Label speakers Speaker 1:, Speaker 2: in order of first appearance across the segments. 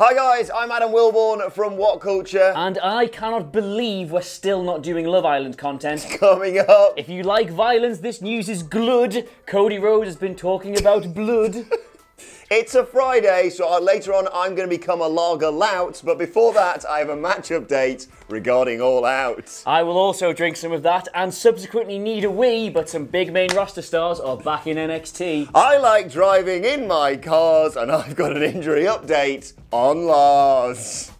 Speaker 1: Hi guys, I'm Adam Wilborn from WhatCulture.
Speaker 2: And I cannot believe we're still not doing Love Island content.
Speaker 1: Coming up.
Speaker 2: If you like violence, this news is glud. Cody Rhodes has been talking about blood.
Speaker 1: It's a Friday, so later on I'm going to become a lager lout, but before that I have a match update regarding All Out.
Speaker 2: I will also drink some of that and subsequently need a wee, but some big main roster stars are back in NXT.
Speaker 1: I like driving in my cars, and I've got an injury update on Lars.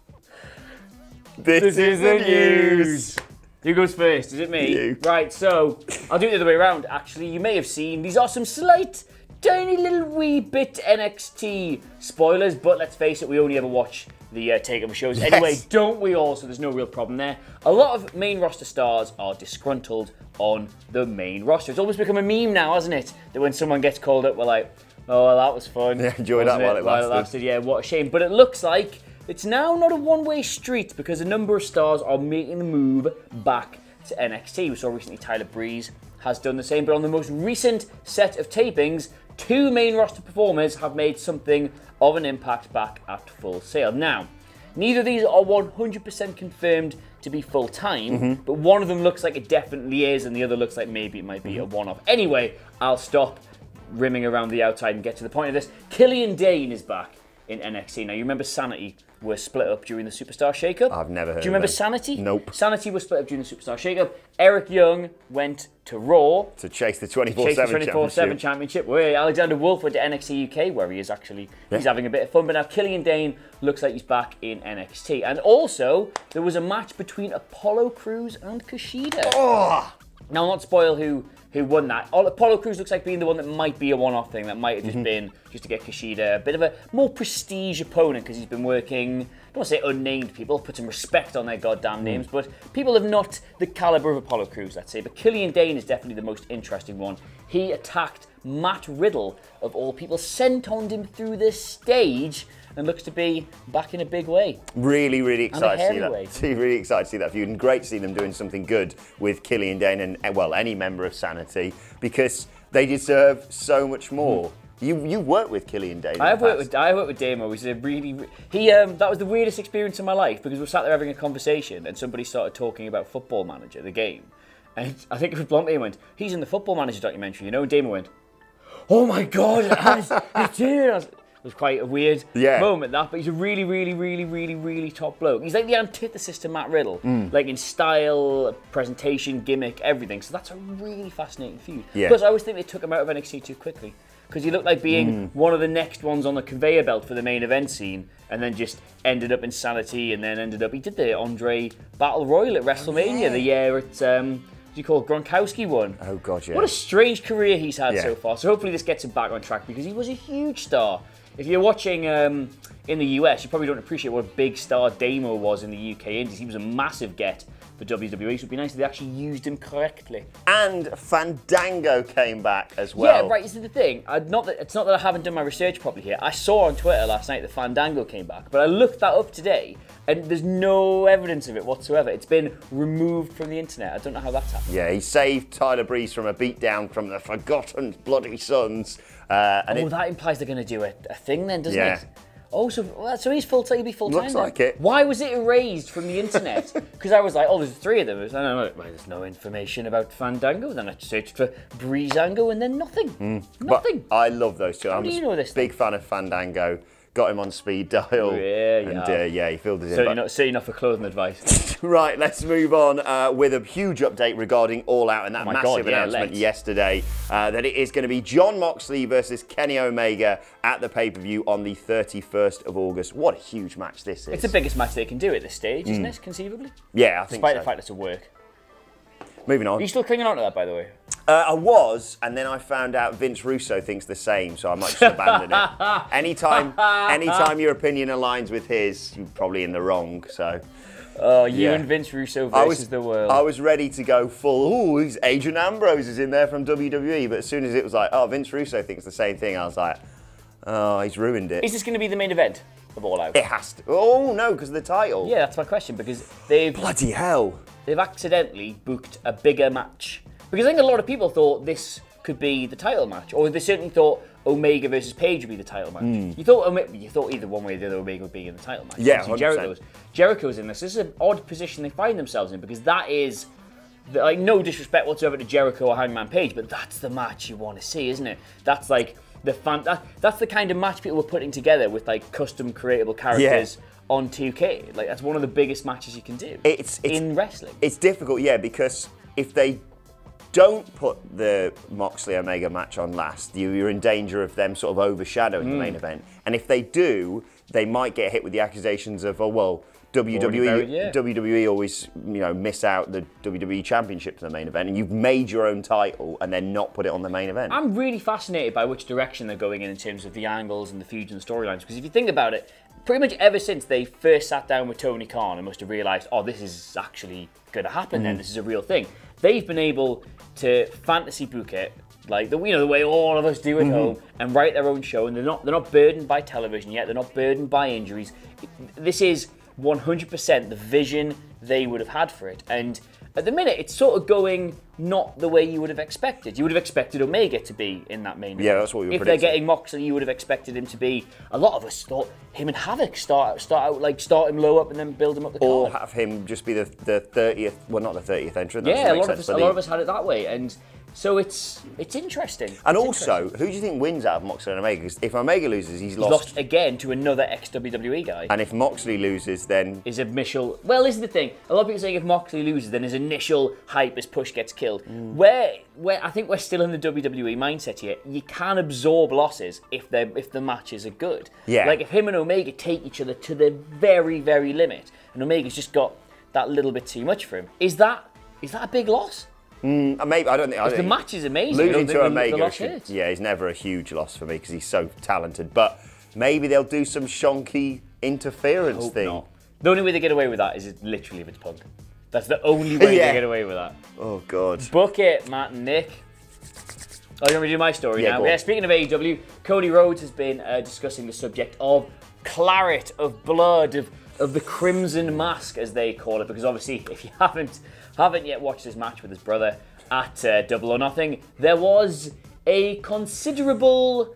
Speaker 1: This is the news.
Speaker 2: Who goes first? Is it me?
Speaker 1: You.
Speaker 2: Right, so I'll do it the other way around. Actually, you may have seen these are some slight, tiny little wee bit NXT spoilers, but let's face it, we only ever watch the takeover shows anyway, don't we all? So there's no real problem there. A lot of main roster stars are disgruntled on the main roster. It's almost become a meme now, hasn't it? That when someone gets called up, we're like, oh, well, that was fun.
Speaker 1: Yeah, enjoy that while it lasted.
Speaker 2: Yeah, what a shame. But it looks like it's now not a one-way street because a number of stars are making the move back to NXT. We saw recently Tyler Breeze has done the same, but on the most recent set of tapings, two main roster performers have made something of an impact back at Full Sail. Now, neither of these are 100% confirmed to be full-time, but one of them looks like it definitely is, and the other looks like maybe it might be a one-off. Anyway, I'll stop rimming around the outside and get to the point of this. Killian Dane is back in NXT. Now, you remember Sanity were split up during the Superstar Shake-Up?
Speaker 1: I've never heard
Speaker 2: Do you remember
Speaker 1: of them.
Speaker 2: Sanity?
Speaker 1: Nope.
Speaker 2: Sanity was split up during the Superstar Shake-Up. Eric Young went to Raw.
Speaker 1: To chase the 24/7
Speaker 2: championship. Where Alexander Wolf went to NXT UK, where he is actually, he's having a bit of fun. But now Killian Dane looks like he's back in NXT. And also, there was a match between Apollo Crews and Kishida.
Speaker 1: Oh!
Speaker 2: Now, I'll not spoil who won that. Apollo Crews looks like being the one that might be a one-off thing. That might have just been just to get Kishida a bit of a more prestige opponent because he's been working, I don't want to say unnamed people, put some respect on their goddamn names, but people of not the caliber of Apollo Crews, let's say. But Killian Dane is definitely the most interesting one. He attacked Matt Riddle, of all people, sentoned him through this stage, and looks to be back in a big way.
Speaker 1: Really, really excited to see that.
Speaker 2: Way.
Speaker 1: Really excited to see that feud, and great to see them doing something good with Killian Dane and, well, any member of Sanity, because they deserve so much more. You worked with Killian Dane.
Speaker 2: I worked with Damo. He's a that was the weirdest experience of my life because we sat there having a conversation and somebody started talking about Football Manager, the game, and I think it was bluntly went, "He's in the Football Manager documentary," you know. And Damo went, "Oh my god, it's here!" It was quite a weird moment, that, but he's a really, really, really, really, really top bloke. He's like the antithesis to Matt Riddle, like in style, presentation, gimmick, everything. So that's a really fascinating feud.
Speaker 1: Yeah.
Speaker 2: Plus, I always think they took him out of NXT too quickly because he looked like being one of the next ones on the conveyor belt for the main event scene, and then just ended up in Sanity, and then ended up. He did the Andre Battle Royal at WrestleMania, the year at. What do you call it? Gronkowski won.
Speaker 1: Oh god, yeah.
Speaker 2: What a strange career he's had so far. So hopefully this gets him back on track because he was a huge star. If you're watching in the US, you probably don't appreciate what a big star Damo was in the UK Indies. He was a massive get for WWE, so it'd be nice if they actually used him correctly.
Speaker 1: And Fandango came back as well.
Speaker 2: Yeah, right, this is the thing. It's not that I haven't done my research properly here. I saw on Twitter last night that Fandango came back, but I looked that up today, and there's no evidence of it whatsoever. It's been removed from the internet. I don't know how that's happened.
Speaker 1: Yeah, he saved Tyler Breeze from a beatdown from the Forgotten Bloody Sons.
Speaker 2: That implies they're going to do a thing then, doesn't it? Oh, so he's full-time, he'll be full-time
Speaker 1: Looks
Speaker 2: then.
Speaker 1: like it.
Speaker 2: Why was it erased from the internet? Because I was like, oh, there's three of them. There's no information about Fandango. Then I searched for Breezango and then nothing. Nothing.
Speaker 1: But I love those two.
Speaker 2: How do you know this?
Speaker 1: Big fan of Fandango. Got him on speed dial. He filled us in.
Speaker 2: So you're not for clothing advice.
Speaker 1: Right, let's move on with a huge update regarding All Out and that massive announcement yesterday that it is going to be Jon Moxley versus Kenny Omega at the pay-per-view on the 31st of August. What a huge match this is.
Speaker 2: It's the biggest match they can do at this stage, isn't it, conceivably?
Speaker 1: Yeah, I think so.
Speaker 2: Despite the fact it's a work.
Speaker 1: Moving on.
Speaker 2: Are you still clinging on to that, by the way?
Speaker 1: I was, and then I found out Vince Russo thinks the same, so I might just abandon it. Anytime your opinion aligns with his, you're probably in the wrong, so...
Speaker 2: You and Vince Russo versus the world.
Speaker 1: I was ready to go full, he's Adrian Ambrose is in there from WWE, but as soon as it was like, oh, Vince Russo thinks the same thing, I was like, oh, he's ruined it.
Speaker 2: Is this going to be the main event of All Out?
Speaker 1: It has to. Oh, no, because of the title.
Speaker 2: Yeah, that's my question, because they've...
Speaker 1: Bloody hell.
Speaker 2: They've accidentally booked a bigger match. Because I think a lot of people thought this could be the title match, or they certainly thought Omega versus Page would be the title match. You thought either one way or the other Omega would be in the title match.
Speaker 1: Yeah,
Speaker 2: Jericho's in this. This is an odd position they find themselves in because that is, like, no disrespect whatsoever to Jericho or Hangman Page, but that's the match you want to see, isn't it? That's like that's the kind of match people were putting together with like custom creatable characters on 2K. Like that's one of the biggest matches you can do in wrestling.
Speaker 1: It's difficult, yeah, because if they don't put the Moxley Omega match on last, you're in danger of them sort of overshadowing the main event. And if they do, they might get hit with the accusations of, oh well, WWE always, miss out the WWE Championship to the main event, and you've made your own title and then not put it on the main event.
Speaker 2: I'm really fascinated by which direction they're going in terms of the angles and the feuds and the storylines, because if you think about it, pretty much ever since they first sat down with Tony Khan and must have realised, oh, this is actually going to happen then, this is a real thing, they've been able to fantasy book it, like the way all of us do at home, and write their own show, and they're not burdened by television yet, they're not burdened by injuries. This is 100% the vision they would have had for it, and at the minute it's sort of going not the way you would have expected. You would have expected Omega to be in that main event.
Speaker 1: Yeah, that's what we were
Speaker 2: predicting. If they're getting Moxley, you would have expected him to be. A lot of us thought him and Havoc start out like start him low up and then build him up the card.
Speaker 1: Or have him just be the 30th, well, not the 30th entrant.
Speaker 2: Yeah, a lot of us had it that way, and so it's interesting.
Speaker 1: And also, who do you think wins out of Moxley and Omega? Because if Omega loses, he's lost
Speaker 2: again to another ex-WWE guy.
Speaker 1: And if Moxley loses, then
Speaker 2: his initial... Well, this is the thing. A lot of people saying if Moxley loses, then his initial hype as push gets killed. Where I think we're still in the WWE mindset here. You can absorb losses if the matches are good. Yeah. Like if him and Omega take each other to the very, very limit, and Omega's just got that little bit too much for him. Is that a big loss?
Speaker 1: Maybe, I don't think.
Speaker 2: The match is amazing.
Speaker 1: Losing to Omega, he's never a huge loss for me because he's so talented. But maybe they'll do some shonky interference thing.
Speaker 2: Not. The only way they get away with that is literally if it's Punk. That's the only way they get away with that.
Speaker 1: Oh God.
Speaker 2: Book it, Matt and Nick. Oh, you want me to do my story now? Yeah. Speaking of AEW, Cody Rhodes has been discussing the subject of claret, of blood, of the Crimson Mask, as they call it, because obviously, if you haven't yet watched his match with his brother at Double or Nothing, there was a considerable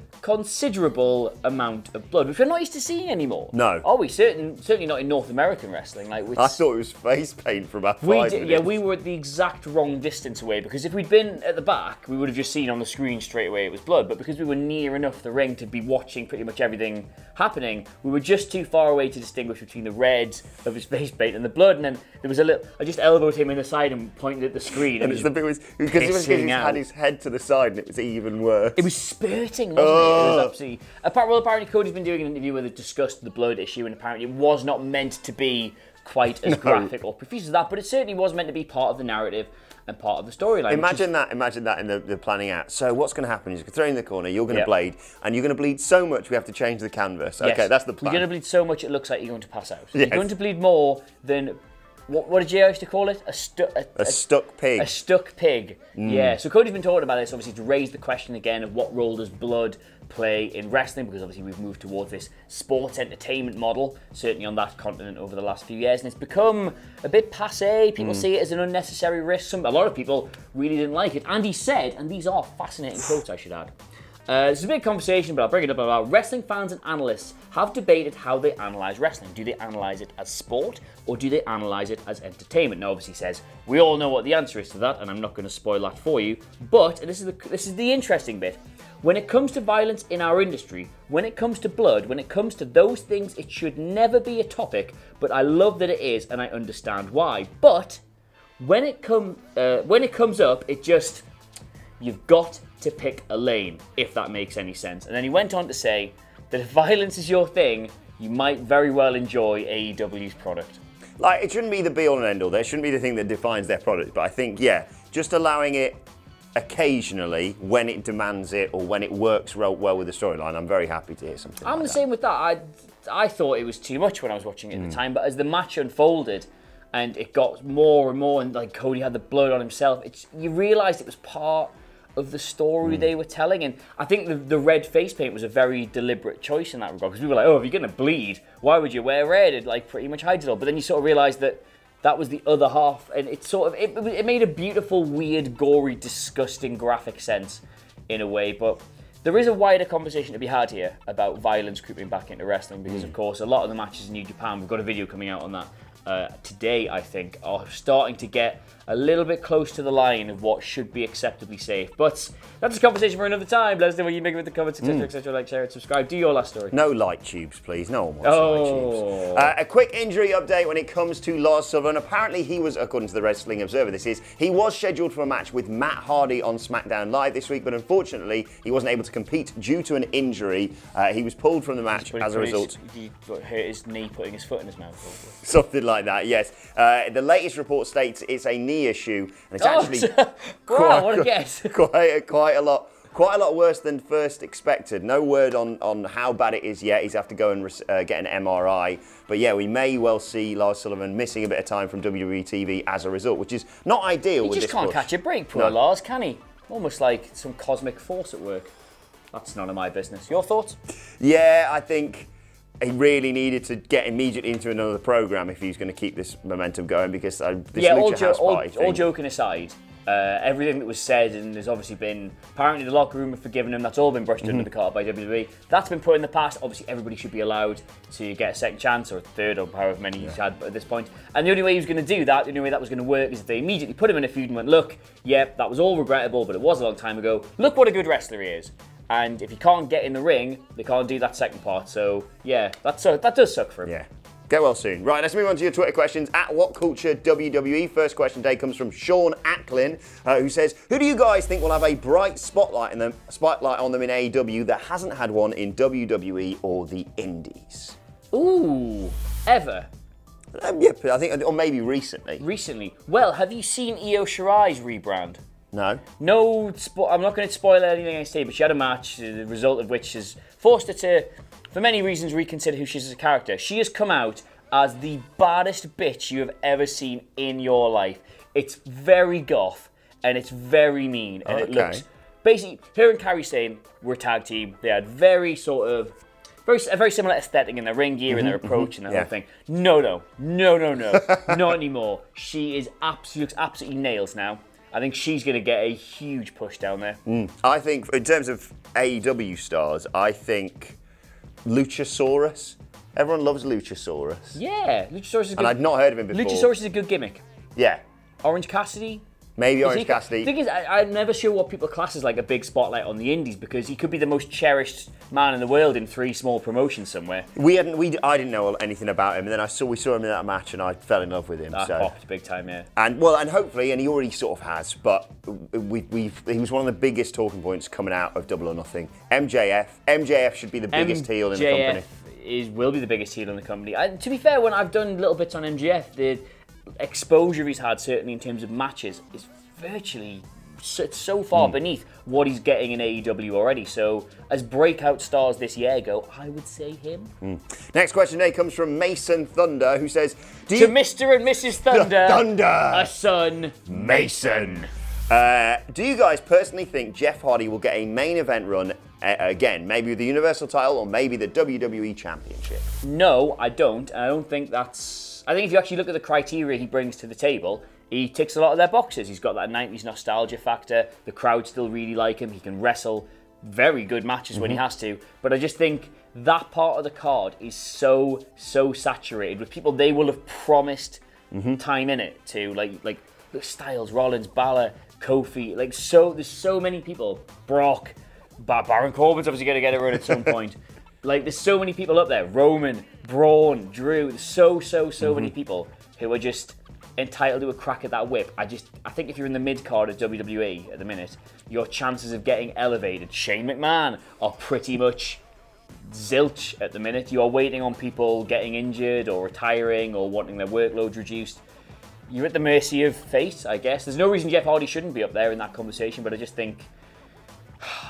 Speaker 2: amount of blood, which we're not used to seeing anymore.
Speaker 1: No.
Speaker 2: Are we? Certainly not in North American wrestling. I
Speaker 1: thought it was face paint for about 5 minutes.
Speaker 2: Yeah, we were at the exact wrong distance away, because if we'd been at the back, we would have just seen on the screen straight away it was blood, but because we were near enough the ring to be watching pretty much everything happening, we were just too far away to distinguish between the red of his face paint and the blood, and then there was I just elbowed him in the side and pointed at the screen.
Speaker 1: And the bit was, because he had his head to the side and it was even worse.
Speaker 2: It was spurting, wasn't it? It was absolutely... Apparently Cody's been doing an interview where they discussed the blood issue, and apparently it was not meant to be quite as graphic or profuse as that, but it certainly was meant to be part of the narrative and part of the storyline.
Speaker 1: Imagine that in the planning out. So what's going to happen is you're going to throw in the corner, you're going to bleed, and you're going to bleed so much we have to change the canvas.
Speaker 2: Yes.
Speaker 1: Okay, that's the plan.
Speaker 2: You're going to bleed so much it looks like you're going to pass out. Yes. You're going to bleed more than... What did JR used to call it? A
Speaker 1: stuck pig.
Speaker 2: A stuck pig. Yeah. So Cody's been talking about this, obviously, to raise the question again of what role does blood play in wrestling, because obviously we've moved towards this sports entertainment model, certainly on that continent over the last few years, and it's become a bit passé. People see it as an unnecessary risk. A lot of people really didn't like it. And he said, and these are fascinating quotes, I should add, this is a big conversation, but I'll bring it up about wrestling fans and analysts have debated how they analyse wrestling. Do they analyse it as sport, or do they analyse it as entertainment? Now, obviously, he says we all know what the answer is to that, and I'm not going to spoil that for you. But and this is the interesting bit. When it comes to violence in our industry, when it comes to blood, when it comes to those things, it should never be a topic. But I love that it is, and I understand why. But when it comes up, it just you've got to pick a lane, if that makes any sense. And then he went on to say that if violence is your thing, you might very well enjoy AEW's product.
Speaker 1: Like, it shouldn't be the be-all and end-all. That shouldn't be the thing that defines their product. But I think, yeah, just allowing it occasionally when it demands it or when it works well with the storyline, I'm very happy to hear something
Speaker 2: I'm the same with that. I thought it was too much when I was watching it at the time, but as the match unfolded and it got more and more, and like Cody had the blood on himself, you realised it was part of the story they were telling. And I think the red face paint was a very deliberate choice in that regard, because we were like, oh, if you're going to bleed, why would you wear red? It like pretty much hides it all. But then you sort of realised that was the other half, and it made a beautiful, weird, gory, disgusting graphic sense in a way. But There is a wider conversation to be had here about violence creeping back into wrestling because, of course, a lot of the matches in New Japan, we've got a video coming out on that today, I think, are starting to get a little bit close to the line of what should be acceptably safe. But that's a conversation for another time. Let us know what you make of the comments, etc., etc. Like, share, and subscribe. Do your last story.
Speaker 1: No light tubes, please. No one wants light tubes. A quick injury update when it comes to Lars Sullivan. Apparently, he was, according to the Wrestling Observer, he was scheduled for a match with Matt Hardy on SmackDown Live this week, but unfortunately, he wasn't able to compete due to an injury. He was pulled from the match as a result.
Speaker 2: He hurt his knee putting his foot in his mouth.
Speaker 1: Something like that, yes. The latest report states it's a knee issue, and it's actually
Speaker 2: what a guess.
Speaker 1: quite a lot worse than first expected. No word on how bad it is yet. He's have to go and get an MRI. But yeah, we may well see Lars Sullivan missing a bit of time from WWE TV as a result, which is not ideal.
Speaker 2: He
Speaker 1: with
Speaker 2: just
Speaker 1: this
Speaker 2: can't
Speaker 1: push.
Speaker 2: catch a break, poor Lars, can he? Almost like some cosmic force at work. That's none of my business. Your thoughts?
Speaker 1: Yeah, I think he really needed to get immediately into another program if he's going to keep this momentum going, because
Speaker 2: all joking aside, everything that was said, and there's obviously been, apparently the locker room have forgiven him, that's all been brushed under the carpet by WWE. That's been put in the past. Obviously everybody should be allowed to get a second chance, or a third, or however many he's had at this point. And the only way he was going to do that, the only way that was going to work, is if they immediately put him in a feud and went, look, yep, that was all regrettable, but it was a long time ago. Look what a good wrestler he is. And if he can't get in the ring, they can't do that second part. So yeah, that does suck for him.
Speaker 1: Yeah. Get well soon. Right, let's move on to your Twitter questions at WhatCulture WWE. First question today comes from Sean Acklin, who says, "Who do you guys think will have a bright spotlight on them in AEW that hasn't had one in WWE or the Indies?"
Speaker 2: Ooh, ever?
Speaker 1: Yeah, I think, or maybe recently.
Speaker 2: Recently. Well, have you seen Io Shirai's rebrand?
Speaker 1: No.
Speaker 2: No, I'm not going to spoil anything I say, but she had a match, the result of which has forced her to, for many reasons, reconsider who she is as a character. She has come out as the baddest bitch you have ever seen in your life. It's very goth, and it's very mean, and it looks... Basically, her and Kairi Sane were a tag team. They had very similar aesthetic in their ring gear and their approach and that whole thing. No, not anymore. She looks absolutely nails now. I think she's going to get a huge push down there.
Speaker 1: I think, in terms of AEW stars, I think Luchasaurus. Everyone loves Luchasaurus.
Speaker 2: Yeah, Luchasaurus is good.
Speaker 1: And I'd not heard of him before.
Speaker 2: Luchasaurus is a good gimmick.
Speaker 1: Yeah.
Speaker 2: Orange Cassidy.
Speaker 1: Maybe Orange Cassidy.
Speaker 2: The thing is, I'm never sure what people class as like a big spotlight on the indies, because he could be the most cherished man in the world in 3 small promotions somewhere.
Speaker 1: I didn't know anything about him, and then we saw him in that match, and I fell in love with him.
Speaker 2: That popped big time, yeah.
Speaker 1: And hopefully, and he already sort of has, but he was one of the biggest talking points coming out of Double or Nothing. MJF should be the biggest heel in the company.
Speaker 2: Will be the biggest heel in the company. And to be fair, when I've done little bits on MJF, the exposure he's had, certainly in terms of matches, is virtually so far beneath what he's getting in AEW already. So as breakout stars this year go, I would say him.
Speaker 1: Next question today comes from Mason Thunder, who says,
Speaker 2: to Mr. and Mrs. Thunder, a son, Mason.
Speaker 1: Do you guys personally think Jeff Hardy will get a main event run again, maybe with the Universal title or maybe the WWE Championship?
Speaker 2: No, I don't. I don't think that's... I think if you actually look at the criteria he brings to the table, he ticks a lot of their boxes. He's got that 90s nostalgia factor. The crowd still really like him. He can wrestle very good matches when he has to. But I just think that part of the card is so saturated with people they will have promised time in it to, like Styles, Rollins, Balor, Kofi. There's so many people. Brock, Baron Corbin's obviously going to get a run at some point. There's so many people up there. Roman, Braun, Drew. There's so many people who are just entitled to a crack at that whip. I think if you're in the mid-card of WWE at the minute, your chances of getting elevated, Shane McMahon, are pretty much zilch at the minute. You are waiting on people getting injured or retiring or wanting their workload reduced. You're at the mercy of fate, I guess. There's no reason Jeff Hardy shouldn't be up there in that conversation, but I just think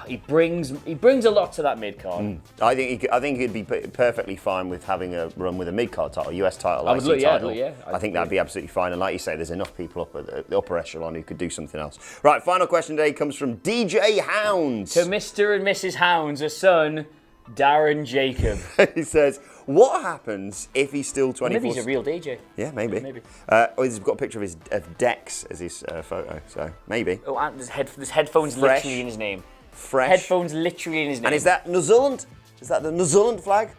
Speaker 2: he brings a lot to that mid-card.
Speaker 1: I think he'd be perfectly fine with having a run with a mid-card title, US title, IC title. I think that'd be absolutely fine. And like you say, there's enough people up at the upper echelon who could do something else. Right, final question today comes from DJ Hounds.
Speaker 2: To Mr. and Mrs. Hounds, a son, Darren Jacob.
Speaker 1: He says, what happens if he's still 24?
Speaker 2: Maybe he's a real DJ.
Speaker 1: Yeah, maybe. He's got a picture of Dex as his photo, so maybe.
Speaker 2: Oh, and there's headphones literally in his name.
Speaker 1: fresh.
Speaker 2: Headphones literally in his name.
Speaker 1: And is that New Zealand? Is that the New Zealand flag?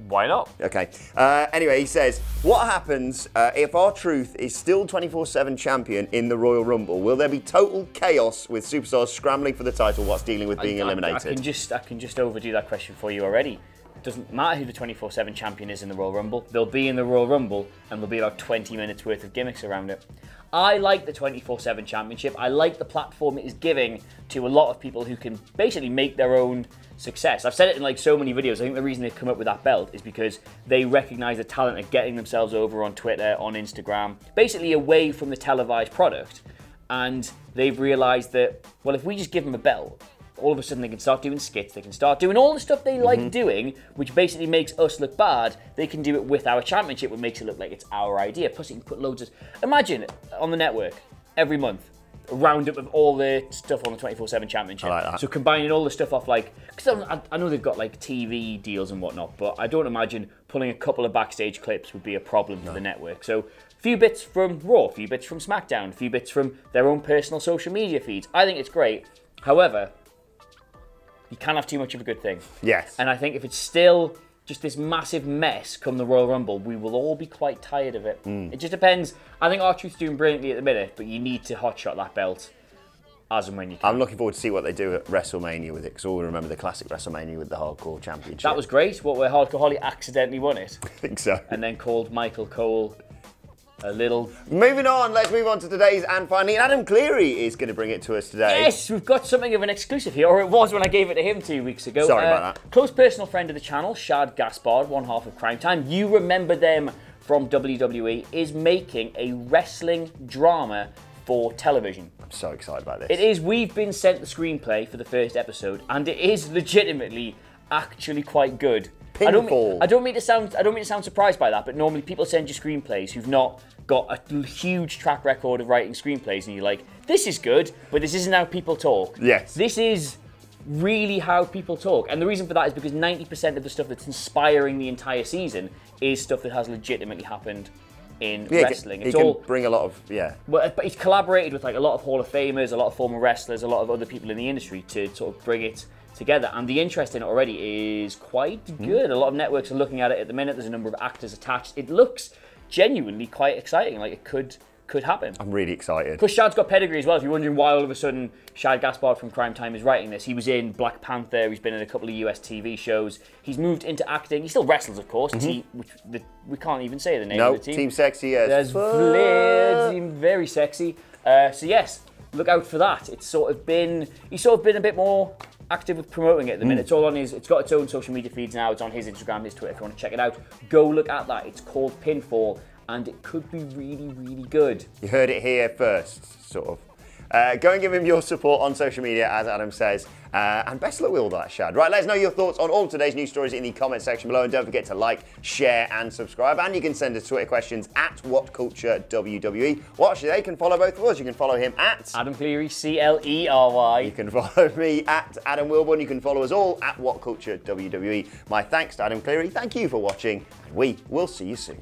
Speaker 2: Why not?
Speaker 1: Okay. Anyway, he says, what happens if R-Truth is still 24/7 champion in the Royal Rumble? Will there be total chaos with superstars scrambling for the title whilst dealing with being eliminated?
Speaker 2: I can just overdo that question for you already. It doesn't matter who the 24/7 champion is in the Royal Rumble. They'll be in the Royal Rumble, and there'll be about 20 minutes worth of gimmicks around it. I like the 24/7 championship. I like the platform it is giving to a lot of people who can basically make their own success. I've said it in like so many videos. I think the reason they've come up with that belt is because they recognize the talent of getting themselves over on Twitter, on Instagram, basically away from the televised product. And they've realized that, well, if we just give them a belt, all of a sudden they can start doing skits, they can start doing all the stuff they like doing, which basically makes us look bad. They can do it with our championship, which makes it look like it's our idea. Plus, you can put loads of... Imagine on the network, every month, a roundup of all the stuff on the 24/7 championship.
Speaker 1: I like that.
Speaker 2: So combining all the stuff off, like... Because I know they've got, like, TV deals and whatnot, but I don't imagine pulling a couple of backstage clips would be a problem for the network. So... a few bits from Raw, a few bits from SmackDown, a few bits from their own personal social media feeds. I think it's great. However... you can't have too much of a good thing.
Speaker 1: Yes.
Speaker 2: And I think if it's still just this massive mess come the Royal Rumble, we will all be quite tired of it. It just depends. I think R-Truth's doing brilliantly at the minute, but you need to hotshot that belt as and when you can.
Speaker 1: I'm looking forward to see what they do at WrestleMania with it, because all we remember the classic WrestleMania with the Hardcore Championship.
Speaker 2: That was great. What, where Hardcore Holly accidentally won it?
Speaker 1: I think so.
Speaker 2: And then called Michael Cole a little...
Speaker 1: Moving on, let's move on to today's and finally, Adam Cleary is going to bring it to us today.
Speaker 2: Yes, we've got something of an exclusive here, or it was when I gave it to him 2 weeks ago.
Speaker 1: Sorry about that.
Speaker 2: Close personal friend of the channel, Shad Gaspard, one half of Crime Time. You remember them from WWE, is making a wrestling drama for television.
Speaker 1: I'm so excited about this.
Speaker 2: It is. We've been sent the screenplay for the first episode, and it is legitimately actually quite good.
Speaker 1: Pinfall.
Speaker 2: I don't mean to sound surprised by that, but normally people send you screenplays who've not got a huge track record of writing screenplays, and you're like, this is good, but this isn't how people talk.
Speaker 1: Yes.
Speaker 2: This is really how people talk, and the reason for that is because 90% of the stuff that's inspiring the entire season is stuff that has legitimately happened in wrestling.
Speaker 1: He can bring a lot of,
Speaker 2: But he's collaborated with like a lot of Hall of Famers, a lot of former wrestlers, a lot of other people in the industry to sort of bring it together, and the interest in it already is quite good. A lot of networks are looking at it at the minute. There's a number of actors attached. It looks genuinely quite exciting, like it could happen.
Speaker 1: I'm really excited.
Speaker 2: Plus Shad's got pedigree as well. If you're wondering why all of a sudden Shad Gaspard from Crime Time is writing this, he was in Black Panther, he's been in a couple of US TV shows, he's moved into acting, he still wrestles of course, we can't even say the name of the team.
Speaker 1: Team Sexy, yes.
Speaker 2: There's Flair, team very sexy. So yes, look out for that. He's sort of been a bit more active with promoting it at the minute. It's all on it's got its own social media feeds now. It's on his Instagram, his Twitter. If you want to check it out, go look at that. It's called Pinfall, and it could be really, really good.
Speaker 1: You heard it here first, sort of. Go and give him your support on social media, as Adam says. And best luck with all that, Shad. Right, let us know your thoughts on all of today's news stories in the comment section below. And don't forget to like, share, and subscribe. And you can send us Twitter questions at WhatCultureWWE. They can follow both of us. You can follow him at
Speaker 2: Adam Cleary, CLERY.
Speaker 1: You can follow me at Adam Wilborn. You can follow us all at WhatCultureWWE. My thanks to Adam Cleary. Thank you for watching, and we will see you soon.